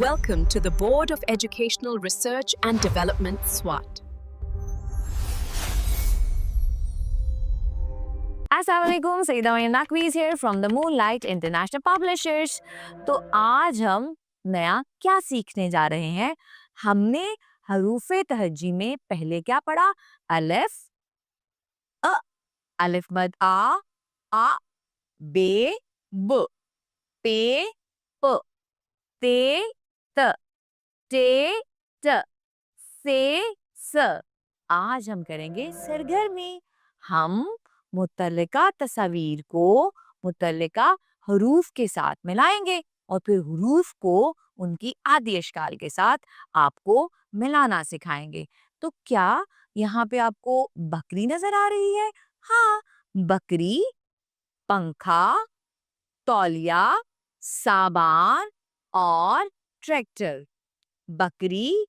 Welcome to the Board of Educational Research and Development, SWAT. Assalamualaikum, Sayyida Maryam Naqvi is here from the Moonlight International Publishers। तो आज हम नया क्या सीखने जा रहे हैं। हमने हरूफे तहज्जी में पहले क्या पढ़ा? अलिफ अ, अलिफ मद आ बे ब, पे प, ते त, टे ट, से स। आज हम करेंगे सरगर्मी। हम मुतल्लिका तस्वीर को मुतल्लिका हरूफ के साथ मिलाएंगे और फिर हरूफ को उनकी आदि अशकाल के साथ आपको मिलाना सिखाएंगे। तो क्या यहाँ पे आपको बकरी नजर आ रही है? हाँ, बकरी, पंखा, तौलिया, साबान और ट्रैक्टर। बकरी,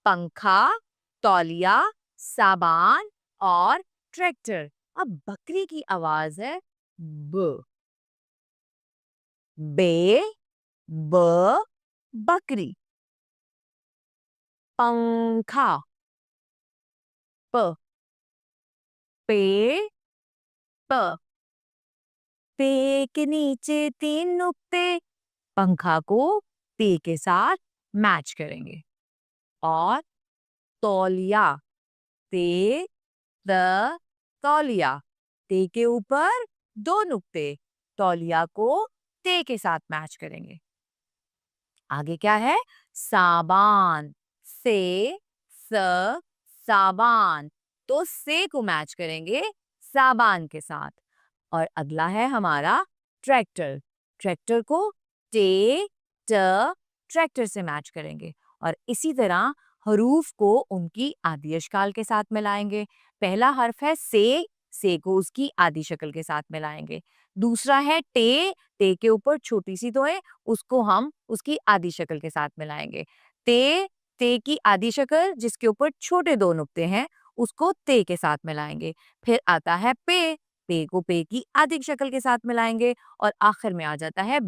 पंखा, तौलिया, साबान और ट्रैक्टर। अब बकरी की आवाज है ब, बे ब, बकरी। पंखा प, पे प, पे के नीचे 3 नुक्ते, पंखा को पे के साथ मैच करेंगे। और तौलिया, ते द तौलिया, ते के ऊपर 2 नुक्ते, तौलिया को ते के साथ मैच करेंगे। आगे क्या है? साबान, से स साबान, तो से को मैच करेंगे साबान के साथ। और अगला है हमारा ट्रैक्टर। ट्रैक्टर को टे ट ट्रैक्टर से मैच करेंगे और इसी तरह हरूफ को उनकी आदि अशकाल के साथ मिलाएंगे। पहला हर्फ है से को उसकी आदि शक्ल के साथ मिलाएंगे। दूसरा है टे के ऊपर छोटी सी तो है, उसको हम उसकी आदि शक्ल के साथ मिलाएंगे। ते की आदि शक्ल जिसके ऊपर छोटे 2 नुक्ते हैं, उसको ते के साथ मिलाएंगे। फिर आता है पे को पे की आदि शक्ल के साथ मिलाएंगे और आखिर में आ जाता है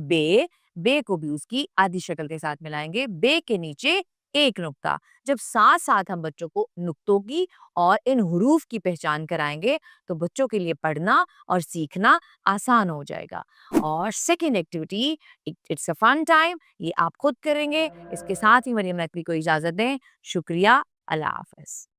बे को भी उसकी आदि शक्ल के साथ मिलाएंगे। बे के नीचे 1 नुक्ता। जब साथ साथ हम बच्चों को नुक्तों की और इन हुरूफ की पहचान कराएंगे तो बच्चों के लिए पढ़ना और सीखना आसान हो जाएगा। और second activity, it's a fun time, ये आप खुद करेंगे। इसके साथ ही मरियम नकवी को इजाजत दें। शुक्रिया, अल्लाह हाफ़िज़।